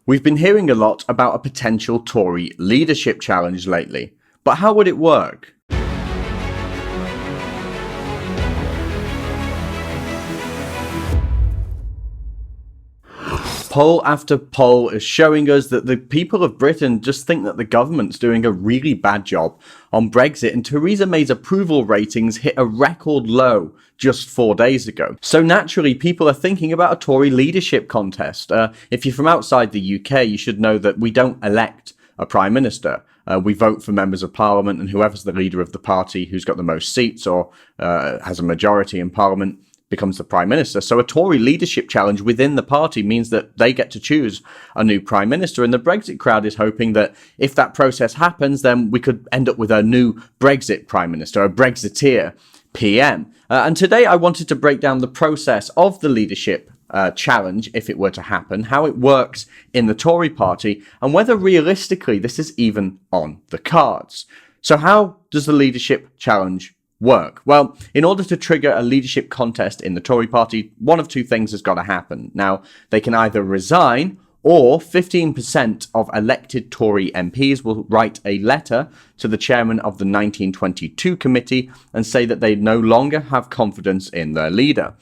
We've been hearing a lot about a potential Tory leadership challenge lately, but how would it work? Poll after poll is showing us that the people of Britain just think that the government's doing a really bad job on Brexit, and Theresa May's approval ratings hit a record low just 4 days ago. So naturally, people are thinking about a Tory leadership contest. If you're from outside the UK, you should know that we don't elect a Prime Minister. We vote for members of Parliament, and whoever's the leader of the party who's got the most seats or has a majority in Parliament becomes the Prime Minister. So a Tory leadership challenge within the party means that they get to choose a new Prime Minister. And the Brexit crowd is hoping that if that process happens, then we could end up with a new Brexit Prime Minister, a Brexiteer PM. And today I wanted to break down the process of the leadership challenge, if it were to happen, how it works in the Tory party, and whether realistically this is even on the cards. So how does the leadership challenge work? Well, in order to trigger a leadership contest in the Tory party, one of two things has got to happen. Now, they can either resign, or 15% of elected Tory MPs will write a letter to the chairman of the 1922 committee and say that they no longer have confidence in their leader.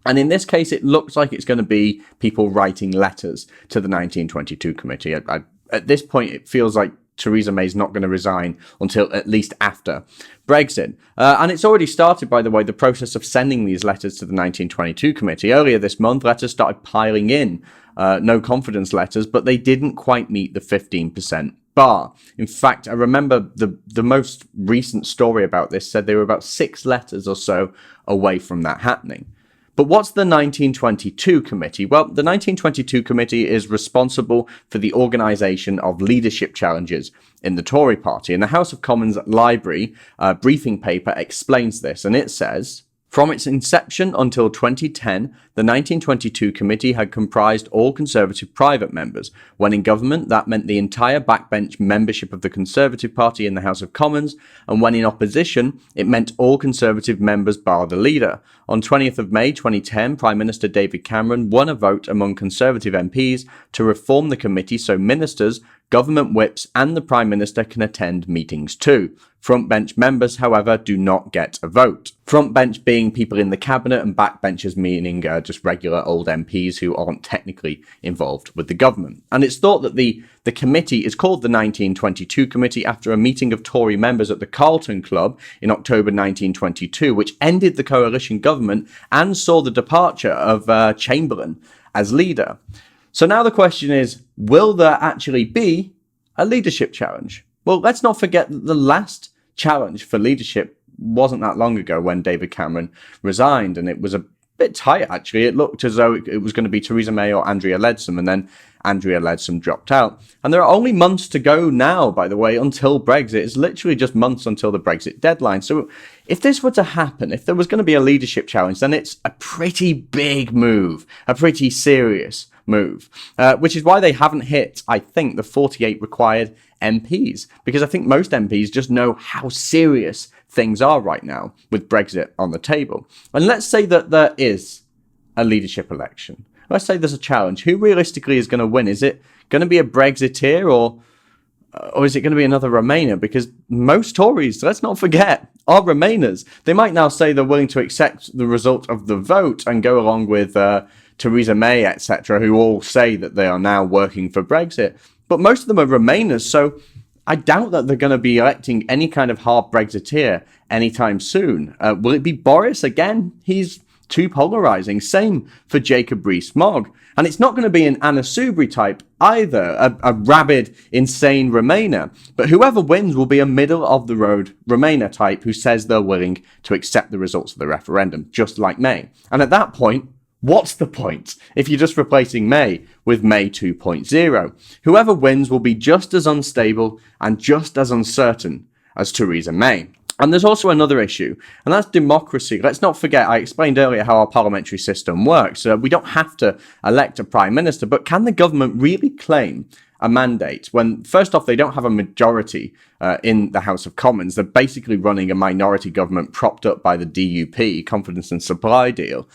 And in this case, it looks like it's going to be people writing letters to the 1922 committee. At this point, it feels like Theresa May's not going to resign until at least after Brexit. And it's already started, by the way, the process of sending these letters to the 1922 committee. Earlier this month, letters started piling in, no confidence letters, but they didn't quite meet the 15% bar. In fact, I remember the most recent story about this said they were about 6 letters or so away from that happening. But what's the 1922 committee? Well, the 1922 committee is responsible for the organisation of leadership challenges in the Tory party. And the House of Commons Library briefing paper explains this, and it says, from its inception until 2010, the 1922 committee had comprised all Conservative private members. When in government, that meant the entire backbench membership of the Conservative Party in the House of Commons, and when in opposition, it meant all Conservative members bar the leader. On 20th of May 2010, Prime Minister David Cameron won a vote among Conservative MPs to reform the committee so ministers, government whips and the Prime Minister can attend meetings too. Frontbench members, however, do not get a vote. Frontbench being people in the cabinet and backbenchers meaning just regular old MPs who aren't technically involved with the government. And it's thought that the committee is called the 1922 committee after a meeting of Tory members at the Carlton Club in October 1922, which ended the coalition government and saw the departure of Chamberlain as leader. So now the question is, will there actually be a leadership challenge? Well, let's not forget that the last challenge for leadership wasn't that long ago when David Cameron resigned, and it was a bit tight, actually. It looked as though it was going to be Theresa May or Andrea Leadsom, and then Andrea Leadsom dropped out. And there are only months to go now, by the way, until Brexit. It's literally just months until the Brexit deadline. So if this were to happen, if there was going to be a leadership challenge, then it's a pretty big move, a pretty serious move, which is why they haven't hit, I think, the 48 required MPs, because I think most MPs just know how serious things are right now with Brexit on the table. And let's say that there is a leadership election. Let's say there's a challenge. Who realistically is going to win? Is it going to be a Brexiteer or is it going to be another Remainer? Because most Tories, let's not forget, are Remainers. They might now say they're willing to accept the result of the vote and go along with Theresa May, etc., who all say that they are now working for Brexit. But most of them are Remainers, so I doubt that they're going to be electing any kind of hard Brexiteer anytime soon. Will it be Boris again? He's too polarising. Same for Jacob Rees-Mogg. And it's not going to be an Anna Soubry type either, a rabid, insane Remainer. But whoever wins will be a middle-of-the-road Remainer type who says they're willing to accept the results of the referendum, just like May. And at that point, what's the point if you're just replacing May with May 2.0? Whoever wins will be just as unstable and just as uncertain as Theresa May. And there's also another issue, and that's democracy. Let's not forget, I explained earlier how our parliamentary system works. We don't have to elect a prime minister, but can the government really claim a mandate when, first off, they don't have a majority in the House of Commons? They're basically running a minority government propped up by the DUP, Confidence and Supply deal.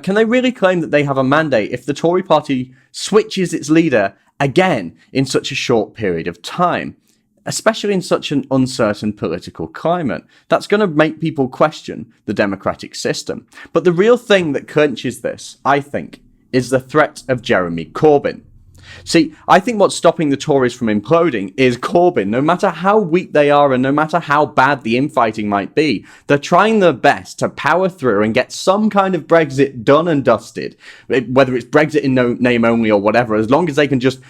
Can they really claim that they have a mandate if the Tory party switches its leader again, in such a short period of time, especially in such an uncertain political climate. That's going to make people question the democratic system. But the real thing that clinches this, I think, is the threat of Jeremy Corbyn. See, I think what's stopping the Tories from imploding is Corbyn. No matter how weak they are and no matter how bad the infighting might be, they're trying their best to power through and get some kind of Brexit done and dusted, whether it's Brexit in name only or whatever, as long as they can just,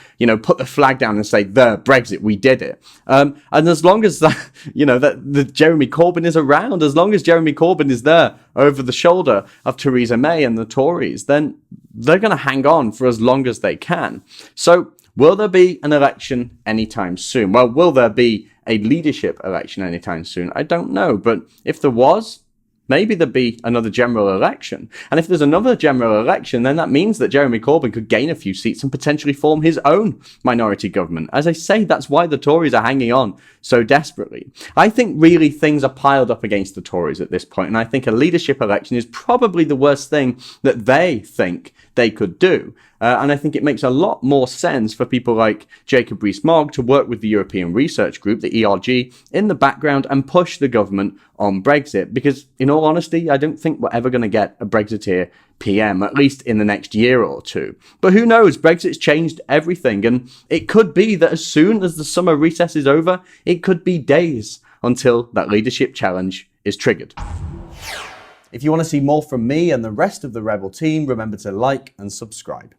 put the flag down and say, Brexit, we did it. And as long as that, that Jeremy Corbyn is around, as long as Jeremy Corbyn is there over the shoulder of Theresa May and the Tories, then they're going to hang on for as long as they can. So will there be an election anytime soon? Well, will there be a leadership election anytime soon? I don't know. But if there was, maybe there'd be another general election. And if there's another general election, then that means that Jeremy Corbyn could gain a few seats and potentially form his own minority government. As I say, that's why the Tories are hanging on so desperately. I think really things are piled up against the Tories at this point, and I think a leadership election is probably the worst thing that they think they could do. And I think it makes a lot more sense for people like Jacob Rees-Mogg to work with the European Research Group, the ERG, in the background and push the government on Brexit. Because in all honesty, I don't think we're ever going to get a Brexiteer PM, at least in the next year or two. But who knows? Brexit's changed everything. And it could be that as soon as the summer recess is over, it could be days until that leadership challenge is triggered. If you want to see more from me and the rest of the Rebel team, remember to like and subscribe.